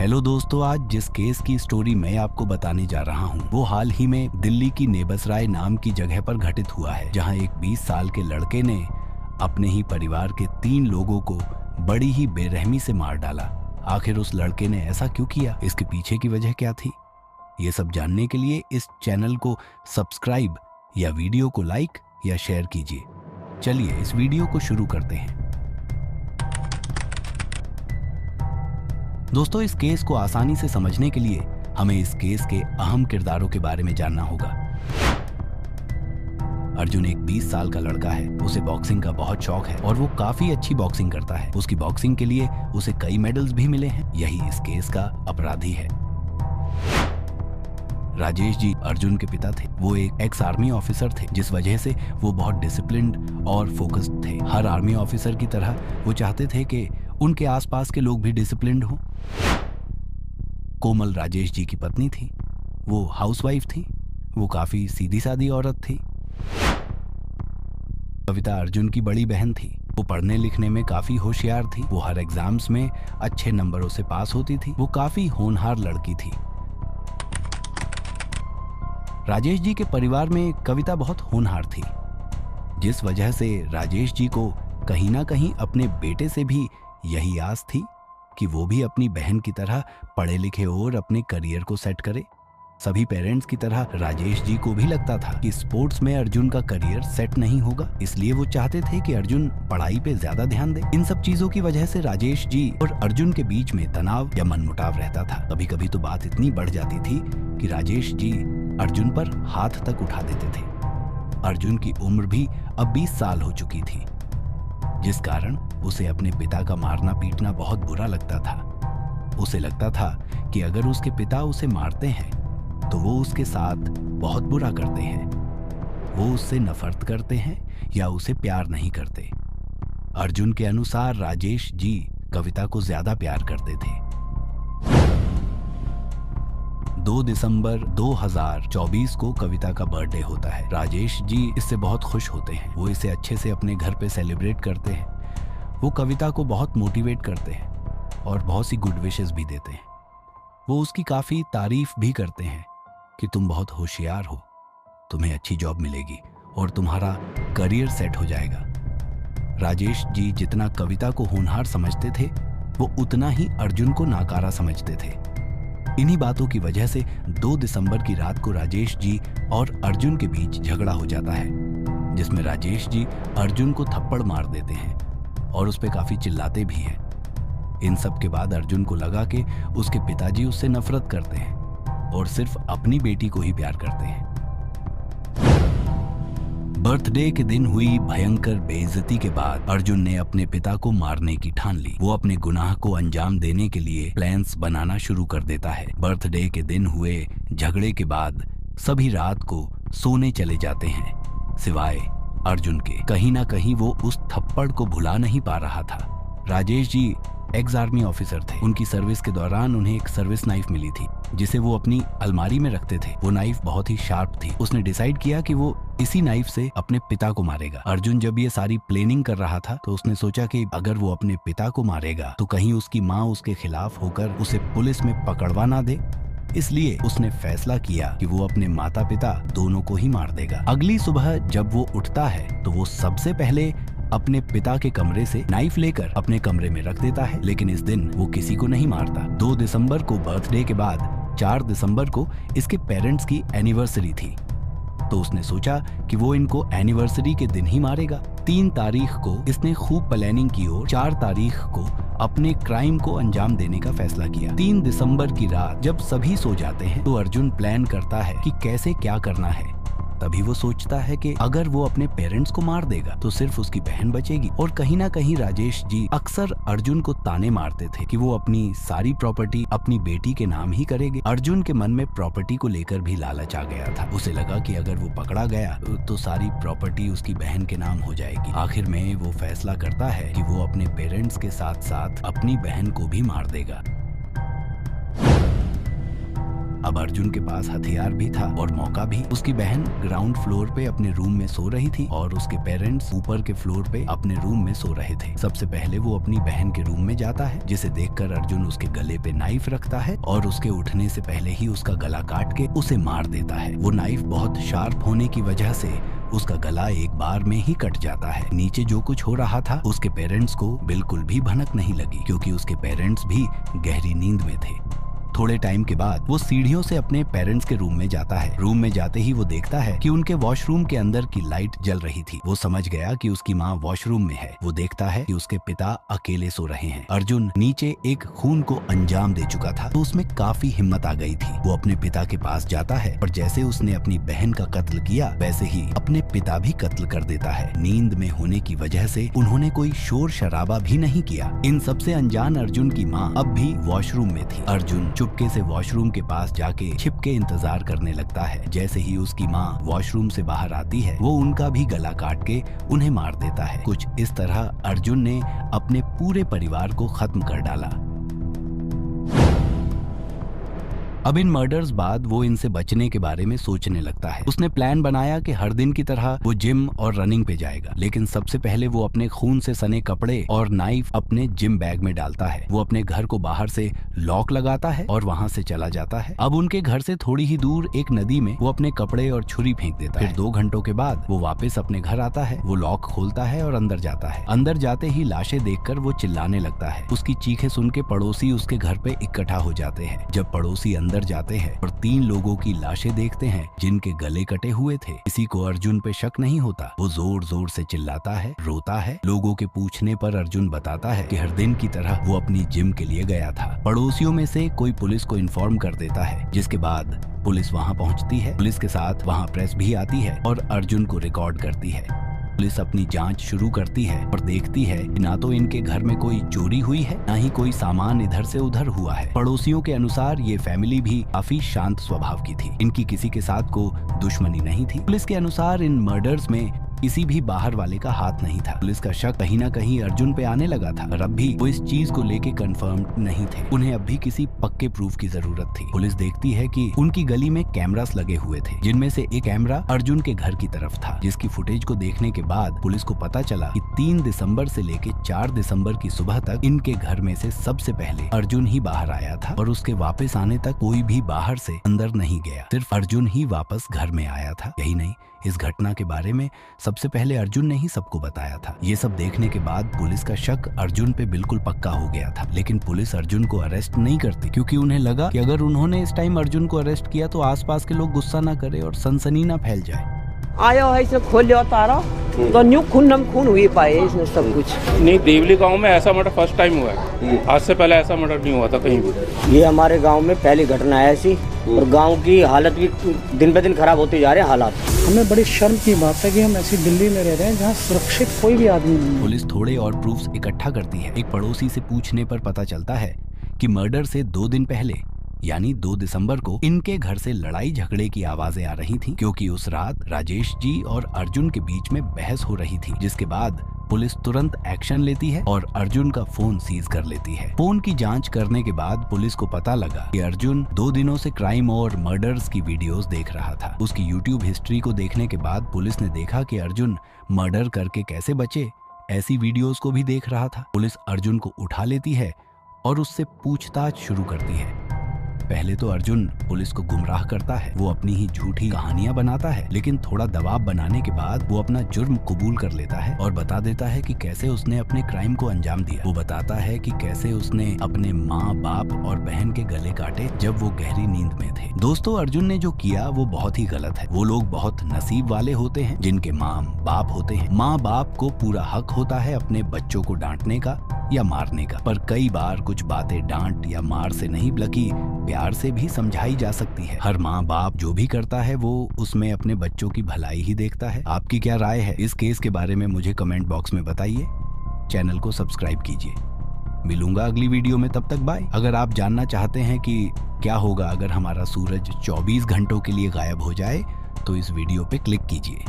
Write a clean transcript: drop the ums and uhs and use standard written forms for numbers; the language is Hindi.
हेलो दोस्तों, आज जिस केस की स्टोरी मैं आपको बताने जा रहा हूँ वो हाल ही में दिल्ली की नेबसराय नाम की जगह पर घटित हुआ है, जहाँ एक 20 साल के लड़के ने अपने ही परिवार के 3 लोगों को बड़ी ही बेरहमी से मार डाला। आखिर उस लड़के ने ऐसा क्यों किया, इसके पीछे की वजह क्या थी, ये सब जानने के लिए इस चैनल को सब्सक्राइब या वीडियो को लाइक या शेयर कीजिए। चलिए इस वीडियो को शुरू करते हैं। दोस्तों, इस केस को आसानी से समझने के लिए हमें इस केस के अहम किरदारों के बारे में जानना होगा। अर्जुन एक 20 साल का लड़का है। उसे बॉक्सिंग का बहुत शौक है और वो काफी अच्छी बॉक्सिंग करता है। उसकी बॉक्सिंग के लिए उसे कई मेडल्स भी मिले हैं। यही इस केस का अपराधी है। राजेश जी अर्जुन के पिता थे। वो एक एक्स आर्मी ऑफिसर थे, जिस वजह से वो बहुत डिसिप्लिन्ड और फोकस्ड थे। हर आर्मी ऑफिसर की तरह वो चाहते थे कि उनके आसपास के लोग भी डिसिप्लिन्ड हों। कोमल राजेश जी की पत्नी थी। वो हाउसवाइफ थी। वो काफी सीधी सादी औरत थी। कविता अर्जुन की बड़ी बहन थी। वो पढ़ने लिखने में काफी होशियार थी। वो हर एग्जाम्स में अच्छे नंबरों से पास होती थी। वो काफी होनहार लड़की थी। राजेश जी के परिवार में कविता बहुत होनहार थी, जिस वजह से राजेश जी को कहीं ना कहीं अपने बेटे से भी यही आस थी कि वो भी अपनी बहन की तरह पढ़े लिखे और अपने करियर को सेट करे। सभी पेरेंट्स की तरह राजेश जी को भी लगता था कि स्पोर्ट्स में अर्जुन का करियर सेट नहीं होगा, इसलिए वो चाहते थे कि अर्जुन पढ़ाई पे ज्यादा ध्यान दे। इन सब चीजों की वजह से राजेश जी और अर्जुन के बीच में तनाव या मनमुटाव रहता था। कभी कभी तो बात इतनी बढ़ जाती थी कि राजेश जी अर्जुन पर हाथ तक उठा देते थे। अर्जुन की उम्र भी अब 20 साल हो चुकी थी, जिस कारण उसे अपने पिता का मारना पीटना बहुत बुरा लगता था। उसे लगता था कि अगर उसके पिता उसे मारते हैं तो वो उसके साथ बहुत बुरा करते हैं। वो उससे नफरत करते हैं या उसे प्यार नहीं करते। अर्जुन के अनुसार राजेश जी कविता को ज्यादा प्यार करते थे। 2 दिसंबर 2024 को कविता का बर्थडे होता है। राजेश जी इससे बहुत खुश होते हैं। वो इसे अच्छे से अपने घर पे सेलिब्रेट करते हैं। वो कविता को बहुत मोटिवेट करते हैं और बहुत सी गुड विशेस भी देते हैं। वो उसकी काफ़ी तारीफ भी करते हैं कि तुम बहुत होशियार हो, तुम्हें अच्छी जॉब मिलेगी और तुम्हारा करियर सेट हो जाएगा। राजेश जी जितना कविता को होनहार समझते थे, वो उतना ही अर्जुन को नाकारा समझते थे। इन्हीं बातों की वजह से 2 दिसंबर की रात को राजेश जी और अर्जुन के बीच झगड़ा हो जाता है, जिसमें राजेश जी अर्जुन को थप्पड़ मार देते हैं और उस पर काफी चिल्लाते भी हैं। इन सब के बाद अर्जुन को लगा कि उसके पिताजी उससे नफरत करते हैं और सिर्फ अपनी बेटी को ही प्यार करते हैं। बर्थडे के दिन हुई भयंकर बेइज्जती के बाद अर्जुन ने अपने पिता को मारने की ठान ली। वो अपने गुनाह को अंजाम देने के लिए प्लान्स बनाना शुरू कर देता है। बर्थडे के दिन हुए झगड़े के बाद सभी रात को सोने चले जाते हैं, सिवाय अर्जुन के। कहीं ना कहीं वो उस थप्पड़ को भुला नहीं पा रहा था। Rajesh ji ex army officer थे। उनकी सर्विस के दौरान उन्हें एक सर्विस नाइफ मिली थी, जिसे वो अपनी अलमारी में रखते थे। वो नाइफ बहुत ही शार्प थी। उसने डिसाइड किया कि वो इसी नाइफ से अपने पिता को मारेगा। अर्जुन जब ये सारी प्लानिंग कर रहा था तो उसने सोचा कि अगर वो अपने पिता को मारेगा तो कहीं उसकी माँ उसके खिलाफ होकर उसे पुलिस में पकड़वा ना दे। इसलिए उसने फैसला किया कि वो अपने माता पिता दोनों को ही मार देगा। अगली सुबह जब वो उठता है तो वो सबसे पहले अपने पिता के कमरे से नाइफ लेकर अपने कमरे में रख देता है, लेकिन इस दिन वो किसी को नहीं मारता। 2 दिसंबर को बर्थडे के बाद 4 दिसंबर को इसके पेरेंट्स की एनिवर्सरी थी, तो उसने सोचा कि वो इनको एनिवर्सरी के दिन ही मारेगा। 3 तारीख को इसने खूब प्लानिंग की और 4 तारीख को अपने क्राइम को अंजाम देने का फैसला किया। 3 दिसंबर की रात जब सभी सो जाते हैं तो अर्जुन प्लान करता है कि कैसे क्या करना है। तभी वो सोचता है कि अगर वो अपने पेरेंट्स को मार देगा तो सिर्फ उसकी बहन बचेगी। और कहीं ना कहीं राजेश जी अक्सर अर्जुन को ताने मारते थे कि वो अपनी सारी प्रॉपर्टी अपनी बेटी के नाम ही करेंगे। अर्जुन के मन में प्रॉपर्टी को लेकर भी लालच आ गया था। उसे लगा कि अगर वो पकड़ा गया तो सारी प्रॉपर्टी उसकी बहन के नाम हो जाएगी। आखिर में वो फैसला करता है कि वो अपने पेरेंट्स के साथ साथ अपनी बहन को भी मार देगा। अब अर्जुन के पास हथियार भी था और मौका भी। उसकी बहन ग्राउंड फ्लोर पे अपने रूम में सो रही थी और उसके पेरेंट्स ऊपर के फ्लोर पे अपने रूम में सो रहे थे। सबसे पहले वो अपनी बहन के रूम में जाता है, जिसे देखकर अर्जुन उसके गले पे नाइफ रखता है और उसके उठने से पहले ही उसका गला काट के उसे मार देता है। वो नाइफ बहुत शार्प होने की वजह से उसका गला एक बार में ही कट जाता है। नीचे जो कुछ हो रहा था उसके पेरेंट्स को बिल्कुल भी भनक नहीं लगी, क्योंकि उसके पेरेंट्स भी गहरी नींद में थे। थोड़े टाइम के बाद वो सीढ़ियों से अपने पेरेंट्स के रूम में जाता है। रूम में जाते ही वो देखता है कि उनके वॉशरूम के अंदर की लाइट जल रही थी। वो समझ गया कि उसकी माँ वॉशरूम में है। वो देखता है कि उसके पिता अकेले सो रहे हैं। अर्जुन नीचे एक खून को अंजाम दे चुका था, तो उसमें काफी हिम्मत आ गई थी। वो अपने पिता के पास जाता है और जैसे उसने अपनी बहन का कत्ल किया वैसे ही अपने पिता भी कत्ल कर देता है। नींद में होने की वजह से उन्होंने कोई शोर शराबा भी नहीं किया। इन सबसे अनजान अर्जुन की माँ अब भी वॉशरूम में थी। अर्जुन चुपके से वॉशरूम के पास जाके छिपके इंतजार करने लगता है। जैसे ही उसकी माँ वॉशरूम से बाहर आती है वो उनका भी गला काट के उन्हें मार देता है। कुछ इस तरह अर्जुन ने अपने पूरे परिवार को खत्म कर डाला। अब इन मर्डर्स बाद वो इनसे बचने के बारे में सोचने लगता है। उसने प्लान बनाया कि हर दिन की तरह वो जिम और रनिंग पे जाएगा, लेकिन सबसे पहले वो अपने खून से सने कपड़े और नाइफ अपने जिम बैग में डालता है। वो अपने घर को बाहर से लॉक लगाता है और वहाँ से चला जाता है। अब उनके घर से थोड़ी ही दूर एक नदी में वो अपने कपड़े और छुरी फेंक देता है। फिर 2 घंटों के बाद वो वापस अपने घर आता है। वो लॉक खोलता है और अंदर जाता है। अंदर जाते ही लाशें देखकर वो चिल्लाने लगता है। उसकी चीखें सुन के पड़ोसी उसके घर पे इकट्ठा हो जाते हैं। जब पड़ोसी अंदर जाते हैं और 3 लोगों की लाशें देखते हैं जिनके गले कटे हुए थे, किसी को अर्जुन पे शक नहीं होता। वो जोर जोर से चिल्लाता है, रोता है। लोगों के पूछने पर अर्जुन बताता है कि हर दिन की तरह वो अपनी जिम के लिए गया था। पड़ोसियों में से कोई पुलिस को इन्फॉर्म कर देता है, जिसके बाद पुलिस वहाँ पहुँचती है। पुलिस के साथ वहाँ प्रेस भी आती है और अर्जुन को रिकॉर्ड करती है। पुलिस अपनी जांच शुरू करती है और देखती है कि ना तो इनके घर में कोई चोरी हुई है, ना ही कोई सामान इधर से उधर हुआ है। पड़ोसियों के अनुसार ये फैमिली भी काफी शांत स्वभाव की थी। इनकी किसी के साथ को दुश्मनी नहीं थी। पुलिस के अनुसार इन मर्डर्स में किसी भी बाहर वाले का हाथ नहीं था। पुलिस का शक कहीं ना कहीं अर्जुन पे आने लगा था और अब भी वो इस चीज को लेके कंफर्म नहीं थे। उन्हें अब भी किसी पक्के प्रूफ की जरूरत थी। पुलिस देखती है कि उनकी गली में कैमरास लगे हुए थे, जिनमें से एक कैमरा अर्जुन के घर की तरफ था, जिसकी फुटेज को देखने के बाद पुलिस को पता चला कि 3 दिसंबर से लेके 4 दिसंबर की सुबह तक इनके घर में से सबसे पहले अर्जुन ही बाहर आया था और उसके वापस आने तक कोई भी बाहर से अंदर नहीं गया। सिर्फ अर्जुन ही वापस घर में आया था। यही नहीं, इस घटना के बारे में सबसे पहले अर्जुन ने ही सबको बताया था। ये सब देखने के बाद पुलिस का शक अर्जुन पे बिल्कुल पक्का हो गया था। लेकिन पुलिस अर्जुन को अरेस्ट नहीं करती, क्योंकि उन्हें लगा कि अगर उन्होंने इस टाइम अर्जुन को अरेस्ट किया तो आसपास के लोग गुस्सा ना करे और सनसनी ना फैल जाए। आया है इसने खोल लिया तारा तो न्यू खून हुई पाए इसने सब कुछ। नहीं, देवली गांव में ऐसा मर्डर फर्स्ट टाइम हुआ है। आज से पहले ऐसा मर्डर नहीं हुआ था कहीं भी। ये हमारे गांव में पहली घटना है ऐसी, और गांव की हालत भी दिन पे दिन खराब होते जा रहे हैं हालात। हमें बड़ी शर्म की बात है कि हम ऐसी दिल्ली में रह रहे हैं जहाँ सुरक्षित कोई भी आदमी नहीं है। पुलिस थोड़े और प्रूफ्स इकट्ठा करती है। एक पड़ोसी से पूछने पर पता चलता है कि मर्डर से 2 दिन पहले यानी 2 दिसंबर को इनके घर से लड़ाई झगड़े की आवाजें आ रही थी, क्योंकि उस रात राजेश जी और अर्जुन के बीच में बहस हो रही थी। जिसके बाद पुलिस तुरंत एक्शन लेती है और अर्जुन का फोन सीज कर लेती है। फोन की जांच करने के बाद पुलिस को पता लगा कि अर्जुन 2 दिनों से क्राइम और मर्डर्स की वीडियोस देख रहा था। उसकी यूट्यूब हिस्ट्री को देखने के बाद पुलिस ने देखा कि अर्जुन मर्डर करके कैसे बचे, ऐसी वीडियोस को भी देख रहा था। पुलिस अर्जुन को उठा लेती है और उससे पूछताछ शुरू करती है। पहले तो अर्जुन पुलिस को गुमराह करता है। वो अपनी ही झूठी कहानियां बनाता है, लेकिन थोड़ा दबाव बनाने के बाद वो अपना जुर्म कबूल कर लेता है और बता देता है कि कैसे उसने अपने क्राइम को अंजाम दिया। वो बताता है कि कैसे उसने अपने माँ, बाप और बहन के गले काटे जब वो गहरी नींद में थे। दोस्तों, अर्जुन ने जो किया वो बहुत ही गलत है। वो लोग बहुत नसीब वाले होते हैं जिनके माँ बाप होते हैं। माँ बाप को पूरा हक होता है अपने बच्चों को डांटने का या मारने का, पर कई बार कुछ बातें डांट या मार से नहीं बल्कि प्यार से भी समझाई जा सकती है। हर माँ बाप जो भी करता है वो उसमें अपने बच्चों की भलाई ही देखता है। आपकी क्या राय है इस केस के बारे में मुझे कमेंट बॉक्स में बताइए। चैनल को सब्सक्राइब कीजिए। मिलूंगा अगली वीडियो में, तब तक बाय। अगर आप जानना चाहते हैं कि क्या होगा अगर हमारा सूरज 24 घंटों के लिए गायब हो जाए तो इस वीडियो पे क्लिक कीजिए।